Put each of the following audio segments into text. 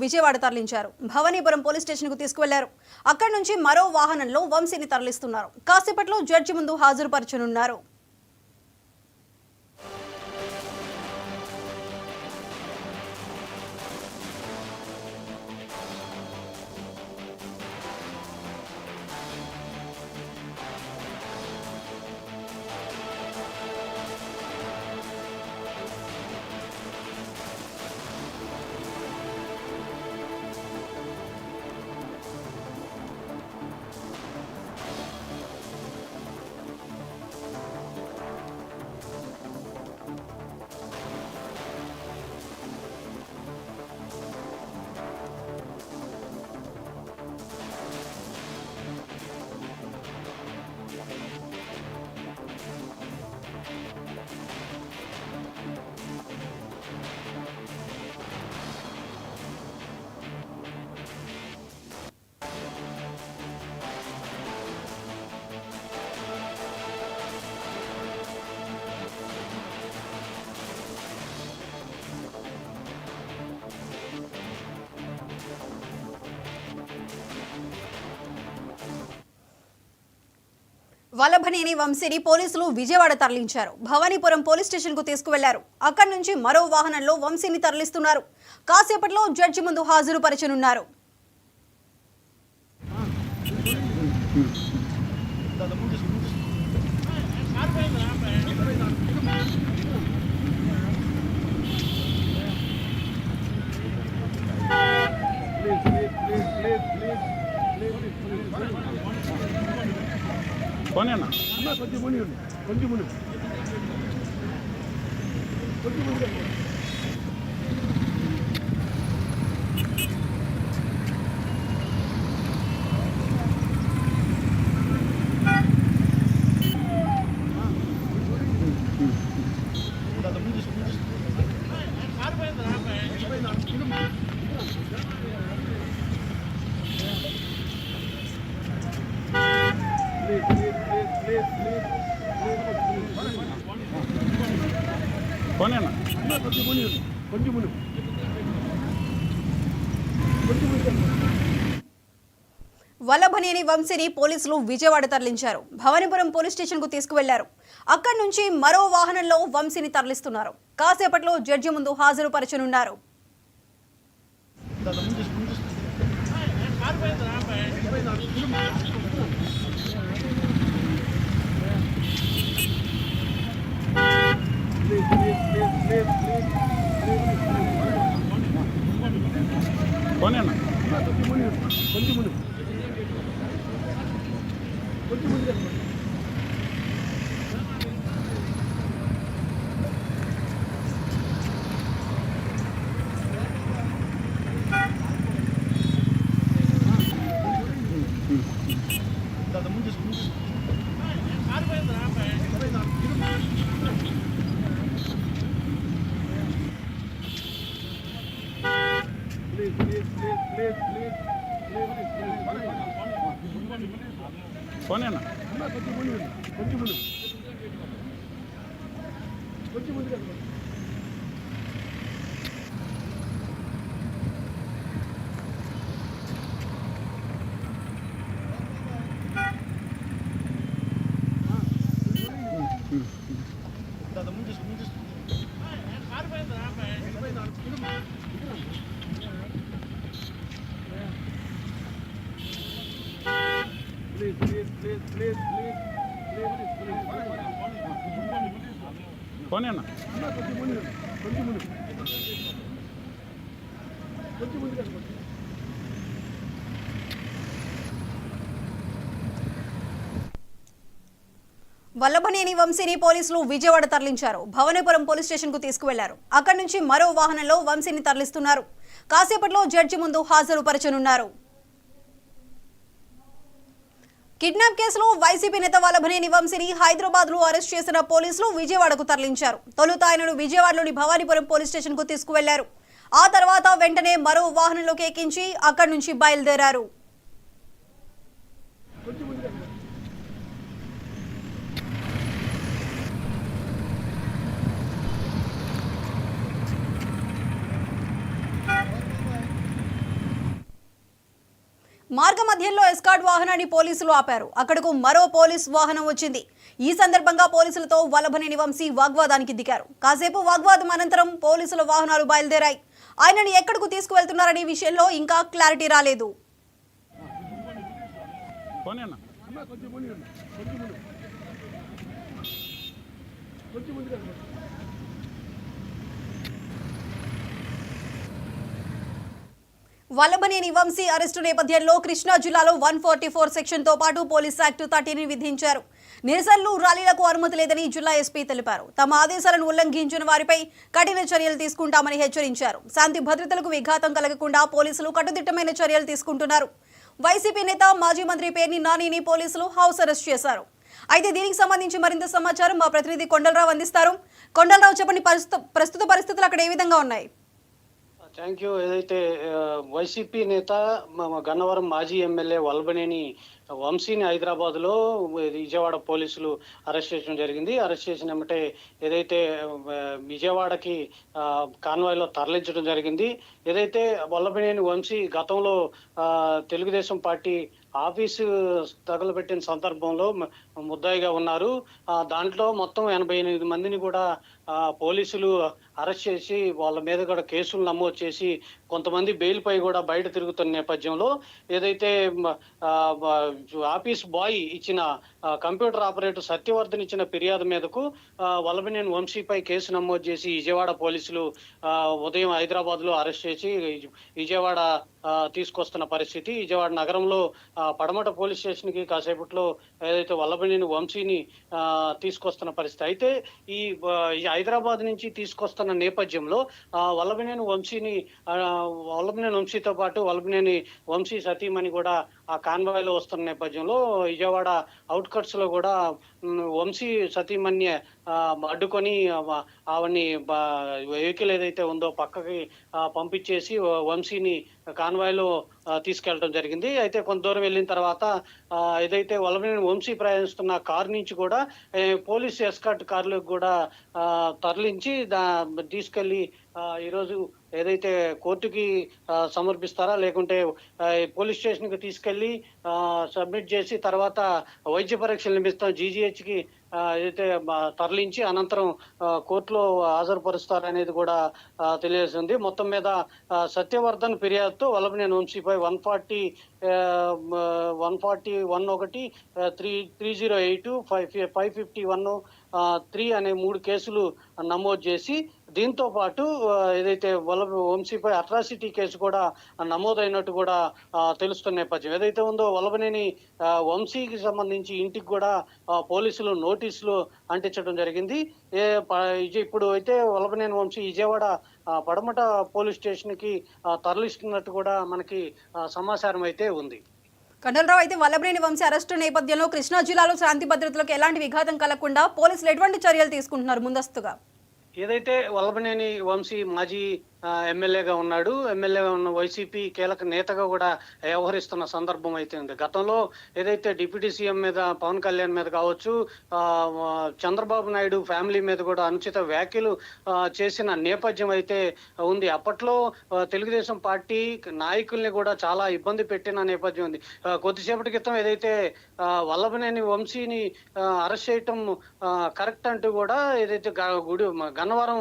విజయవాడ తరలించారు. Bhavanipuram police station కు తీసుకువెళ్లారు. అక్కడి నుంచి మరో వాహనంలో వంశీని తరలిస్తున్నారు. కాసేపట్లో జడ్జి ముందు హాజరుపరచనున్నారు. వల్లభనేని వంశీని పోలీసులు విజయవాడ తరలించారు. భవానీపురం పోలీస్ స్టేషన్ కు తీసుకువెళ్లారు. అక్కడి నుంచి మరో వాహనంలో వంశీని తరలిస్తున్నారు. కాసేపట్లో జడ్జి ముందు హాజరుపరచనున్నారు. కొనేనా కొంచెం ముని కొంచెం ముని కొంచెం ముని కొనేనా కొంచెం ముని కొంచెం ముని వల్లభనేని వంశీని పోలీసులు విజయవాడ తరలించారు. భవానీపురం పోలీస్ స్టేషన్ కు తీసుకువెళ్లారు. అక్కడి నుంచి మరో వాహనంలో వంశీని తరలిస్తున్నారు. కాసేపట్లో జడ్జి ముందు హాజరుపరచనున్నారు. కొనేనా కొంచెం ముని కొంచెం ముని కొంచెం ముని కొనేనా కొంచెం ముని కొంచెం ముని కొంచెం ముని కొనేనా కొంచెం ముని కొంచెం ముని కొంచెం ముని వల్లభనేని వంశీని పోలీసులు విజయవాడ తరలించారు. భవానీపురం పోలీస్ స్టేషన్ కు తీసుకువెళ్లారు. అక్కడి నుంచి మరో వాహనంలో వంశీని తరలిస్తున్నారు. కాసేపట్లో జడ్జి ముందు హాజరుపరచనున్నారు. కిడ్నాప్ కేసులో వైసీపీ నేత వల్లభనేని వంశీని హైదరాబాద్ లో అరెస్ట్ చేసిన పోలీసులు విజయవాడకు తరలించారు. తొలుత ఆయనను విజయవాడలోని భవానీపురం పోలీస్ స్టేషన్ కు తీసుకువెళ్లారు. ఆ తర్వాత వెంటనే మరో వాహనంలోకి ఎక్కించి అక్కడి నుంచి బయలుదేరారు. మార్గ మధ్యంలో ఎస్కార్ట్ వాహనాన్ని పోలీసులు ఆపారు. అక్కడకు మరో పోలీస్ వాహనం వచ్చింది. ఈ సందర్భంగా పోలీసులతో వల్లభనేని వంశీ వాగ్వాదానికి దిగారు. కాసేపు వాగ్వాదం అనంతరం పోలీసుల వాహనాలు బయలుదేరాయి. ఆయనని ఎక్కడకు తీసుకువెళ్తున్నారనే విషయంలో ఇంకా క్లారిటీ రాలేదు. వల్లభనేని వంశీ అరెస్టు నేపథ్యంలో కృష్ణా జిల్లాలో 144 సెక్షన్తో పాటు పోలీస్ యాక్ట్ 30ని విధించారు. నిరసనలు, ర్యాలీలకు అనుమతి లేదని జిల్లా ఎస్పీ తెలిపారు. తమ ఆదేశాలను ఉల్లంఘించిన వారిపై కఠిన చర్యలు తీసుకుంటామని హెచ్చరించారు. శాంతి భద్రతలకు విఘాతం కలగకుండా పోలీసులు కట్టుదిట్టమైన చర్యలు తీసుకుంటున్నారు. వైసీపీ నేత మాజీ మంత్రి పేర్ని నానిని పోలీసులు హౌస్ అరెస్ట్ చేశారు. అయితే దీనికి సంబంధించి మరింత సమాచారం మా ప్రతినిధి కొండలరావు అందిస్తారు. కొండలరావు, చెప్పండి, ప్రస్తుత పరిస్థితులు అక్కడ ఏ విధంగా ఉన్నాయి? Thank you. ఏదైతే వైసీపీ నేత గన్నవరం మాజీ ఎమ్మెల్యే వల్లభనేని వంశీని హైదరాబాద్ లో విజయవాడ పోలీసులు అరెస్ట్ చేయడం జరిగింది. అరెస్ట్ చేసిన వెంబటే ఏదైతే విజయవాడకి కాన్వాయ్ లో తరలించడం జరిగింది. ఏదైతే వల్లభనేని వంశీ గతంలో తెలుగుదేశం పార్టీ ఆఫీసు తగలబెట్టిన సందర్భంలో ముద్దాయిగా ఉన్నారు. దాంట్లో మొత్తం 88 మందిని కూడా పోలీసులు అరెస్ట్ చేసి వాళ్ళ మీద కూడా కేసులు నమోదు చేసి కొంతమంది బెయిల్ పై కూడా బయట తిరుగుతున్న నేపథ్యంలో ఏదైతే ఆఫీస్ బాయ్ ఇచ్చిన కంప్యూటర్ ఆపరేటర్ సత్యవర్ధన్ ఇచ్చిన ఫిర్యాదు మీదకు వల్లభనేని వంశీపై కేసు నమోదు చేసి విజయవాడ పోలీసులు ఉదయం హైదరాబాద్ లో అరెస్ట్ చేసి విజయవాడ తీసుకొస్తున్న పరిస్థితి. విజయవాడ నగరంలో పడమట పోలీస్ స్టేషన్ కి కాసేపట్లో ఏదైతే వల్లభనేని వంశీని తీసుకొస్తున్న పరిస్థితి. అయితే ఈ హైదరాబాద్ నుంచి తీసుకొస్తున్న నేపథ్యంలో వల్లభనేని వంశీతో పాటు వల్లభనేని వంశీ సతీమణి కూడా ఆ కాన్వాయ్ లో వస్తున్న నేపథ్యంలో విజయవాడ అవుట్కట్స్ లో కూడా వంశీ సతీమణి అడ్డుకొని ఆవిడ్ని వెహికల్ ఏదైతే ఉందో పక్కకి పంపించేసి వంశీని కాన్వాయ్ లో తీసుకెళ్లడం జరిగింది. అయితే కొంత దూరం వెళ్ళిన తర్వాత ఏదైతే వల్లభనేని వంశీ ప్రయాణిస్తున్న కారు నుంచి కూడా పోలీస్ ఎస్కార్ట్ కార్లకు కూడా తరలించి తీసుకెళ్లి ఈరోజు ఏదైతే కోర్టుకి సమర్పిస్తారా లేకుంటే పోలీస్ స్టేషన్ కి తీసుకెళ్లి సబ్మిట్ చేసి తర్వాత వైద్య పరీక్షలు నిమిత్తం జీజీహెచ్ కి ఏదైతే తరలించి అనంతరం కోర్టులో హాజరుపరుస్తారనేది కూడా తెలియజేసింది. మొత్తం మీద సత్యవర్ధన్ ఫిర్యాదుతో వల్లభనేని వంశీపై 140, 141, 3082, 551, 3 అనే 3 కేసులు నమోదు చేసి దీంతో పాటు ఏదైతే వంశీపై అట్రాసిటీ కేసు కూడా నమోదైనట్టు కూడా తెలుస్తున్న నేపథ్యం. ఏదైతే ఉందో వల్లభనేని వంశీకి సంబంధించి ఇంటికి కూడా పోలీసులు నోటీసులు అంటించడం జరిగింది. ఇప్పుడు అయితే వల్లభనేని వంశీ విజయవాడ పడమట పోలీస్ స్టేషన్ కి తరలిస్తున్నట్టు కూడా మనకి సమాచారం అయితే ఉంది. కొండలరావు, అయితే వల్లభనేని వంశీ అరెస్టు నేపథ్యంలో కృష్ణా జిల్లాలో శాంతి భద్రతలకు ఎలాంటి విఘాతం కలగకుండా పోలీసులు ఎటువంటి చర్యలు తీసుకుంటున్నారు ముందస్తుగా? ఏదైతే వల్లభనేని వంశీ మాజీ ఎమ్మెల్యేగా ఉన్నాడు, ఎమ్మెల్యేగా ఉన్న వైసీపీ కీలక నేతగా కూడా వ్యవహరిస్తున్న సందర్భం అయితే ఉంది. గతంలో ఏదైతే డిప్యూటీ సీఎం మీద పవన్ కళ్యాణ్ మీద కావచ్చు, చంద్రబాబు నాయుడు ఫ్యామిలీ మీద కూడా అనుచిత వ్యాఖ్యలు చేసిన నేపథ్యం అయితే ఉంది. అప్పట్లో తెలుగుదేశం పార్టీ నాయకుల్ని కూడా చాలా ఇబ్బంది పెట్టిన నేపథ్యం ఉంది. కొద్దిసేపటి క్రితం ఏదైతే వల్లభనేని వంశీని అరెస్ట్ చేయటం కరెక్ట్ అంటూ కూడా ఏదైతే గన్నవరం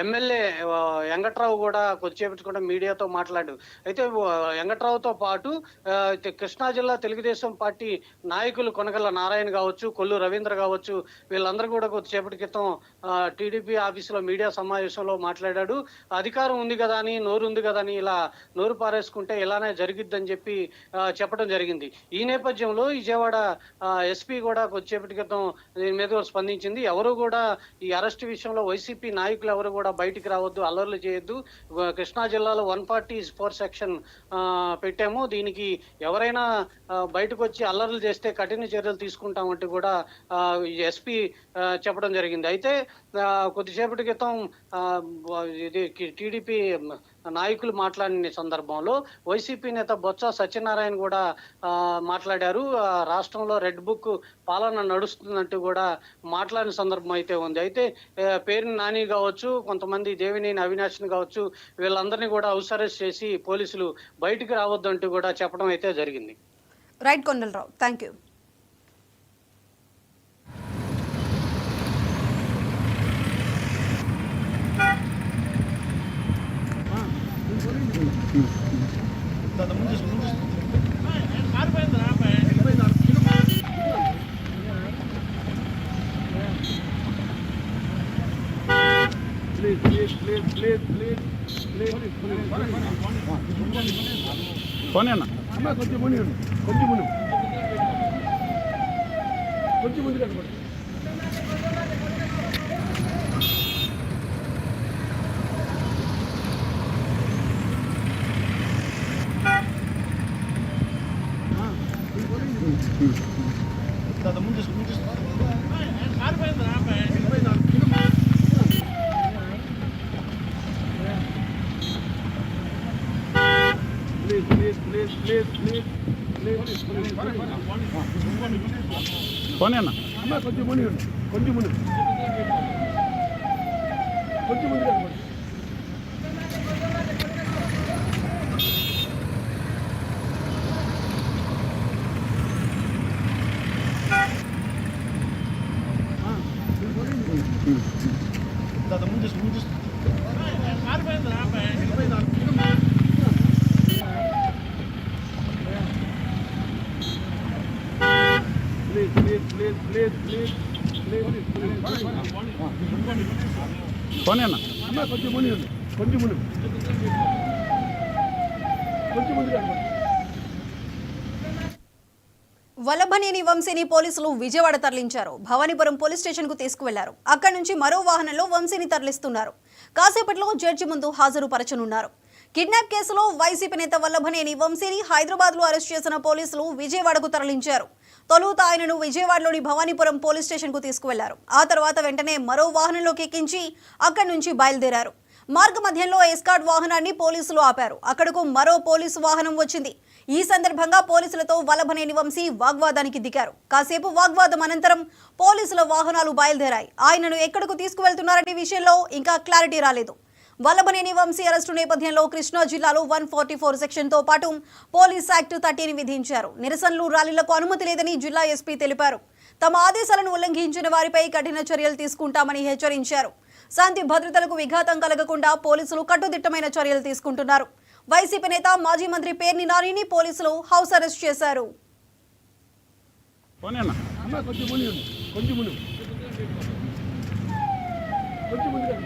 ఎమ్మెల్యే వెంకట్రావు కూడా కొద్దిసేపటి కూడా మీడియాతో మాట్లాడు. అయితే వెంకట్రావుతో పాటు కృష్ణా జిల్లా తెలుగుదేశం పార్టీ నాయకులు కొనగల్ల నారాయణ కావచ్చు, కొల్లు రవీంద్ర కావచ్చు, వీళ్ళందరూ కూడా కొద్దిసేపటి క్రితం టీడీపీ ఆఫీసులో మీడియా సమావేశంలో మాట్లాడాడు. అధికారం ఉంది కదా అని, నోరు ఉంది కదా అని ఇలా నోరు పారేసుకుంటే ఇలానే జరిగిద్దని చెప్పి చెప్పడం జరిగింది. ఈ నేపథ్యంలో విజయవాడ ఎస్పీ కూడా కొద్దిసేపటి క్రితం దీని మీద స్పందించింది. ఎవరు కూడా ఈ అరెస్ట్ విషయంలో వైసీపీ నాయకులు ఎవరు కూడా బయటికి రావద్దు, అల్లర్లు చేయొద్దు. కృష్ణా జిల్లాలో 144 సెక్షన్ పెట్టాము, దీనికి ఎవరైనా బయటకు వచ్చి అల్లర్లు చేస్తే కఠిన చర్యలు తీసుకుంటామంటూ కూడా ఎస్పీ చెప్పడం జరిగింది. అయితే కొద్దిసేపటి క్రితం ఇది టీడీపీ నాయకులు మాట్లాడిన సందర్భంలో వైసీపీ నేత బొత్స సత్యనారాయణ కూడా మాట్లాడారు. రాష్ట్రంలో రెడ్ బుక్ పాలన నడుస్తుందంటూ కూడా మాట్లాడిన సందర్భం అయితే ఉంది. అయితే పేరుని నాని కావచ్చు, కొంతమంది దేవినేని అవినాష్ని కావచ్చు, వీళ్ళందరినీ కూడా హౌస్ అరెస్ట్ చేసి పోలీసులు బయటికి రావద్దంటూ కూడా చెప్పడం అయితే జరిగింది. Right Kondalarao, thank you. పోనీ అన్న కొంచెం ముందు కొంచెం ముందు కొంచెం ముందు కనపడు. పోనీ అన్న కొంచెం ముందు కొంచెం ముందు కొంచెం ముందు కనపడు. పోనీ అన్న కొంచెం ముందు కొంచెం ముందు కొంచెం ముందు కనపడు. వల్లభనేని వంశీని పోలీసులు విజయవాడ తరలించారు. భవానీపురం పోలీస్ స్టేషన్ కు తీసుకువెళ్లారు. అక్కడి నుంచి మరో వాహనంలో వంశీని తరలిస్తున్నారు. కాసేపట్లో జడ్జి ముందు హాజరుపరచనున్నారు. కిడ్నాప్ కేసులో వైసీపీ నేత వల్లభనేని వంశీని హైదరాబాద్ లో అరెస్ట్ చేసిన పోలీసులు విజయవాడకు తరలించారు. తొలుత ఆయనను విజయవాడలోని భవానీపురం పోలీస్ స్టేషన్ కు తీసుకువెళ్లారు. ఆ తర్వాత వెంటనే మరో వాహనంలోకి ఎక్కించి అక్కడి నుంచి బయలుదేరారు. మార్గ మధ్యంలో ఎస్కార్ట్ వాహనాన్ని పోలీసులు ఆపారు. అక్కడకు మరో పోలీసు వాహనం వచ్చింది. ఈ సందర్భంగా పోలీసులతో వల్లభనేని వంశీ వాగ్వాదానికి దిగారు. కాసేపు వాగ్వాదం అనంతరం పోలీసుల వాహనాలు బయలుదేరాయి. ఆయనను ఎక్కడకు తీసుకువెళ్తున్నారనే విషయంలో ఇంకా క్లారిటీ రాలేదు. వల్లభనేని వంశీ అరెస్టు నేపథ్యంలో కృష్ణా జిల్లాలో 144 సెక్షన్తో పాటు పోలీస్ యాక్ట్ 30ని విధించారు. నిరసనలు, ర్యాలీలకు అనుమతి లేదని జిల్లా ఎస్పీ తెలిపారు. తమ ఆదేశాలను ఉల్లంఘించిన వారిపై కఠిన చర్యలు తీసుకుంటామని హెచ్చరించారు. శాంతి భద్రతలకు విఘాతం కలగకుండా పోలీసులు కట్టుదిట్టమైన చర్యలు తీసుకుంటున్నారు. వైసీపీ నేత మాజీ మంత్రి పేర్ని నానిని పోలీసులు హౌస్ అరెస్ట్ చేశారు. పోనీ అన్న కొంచెం ముందు కొంచెం ముందు కొంచెం ముందు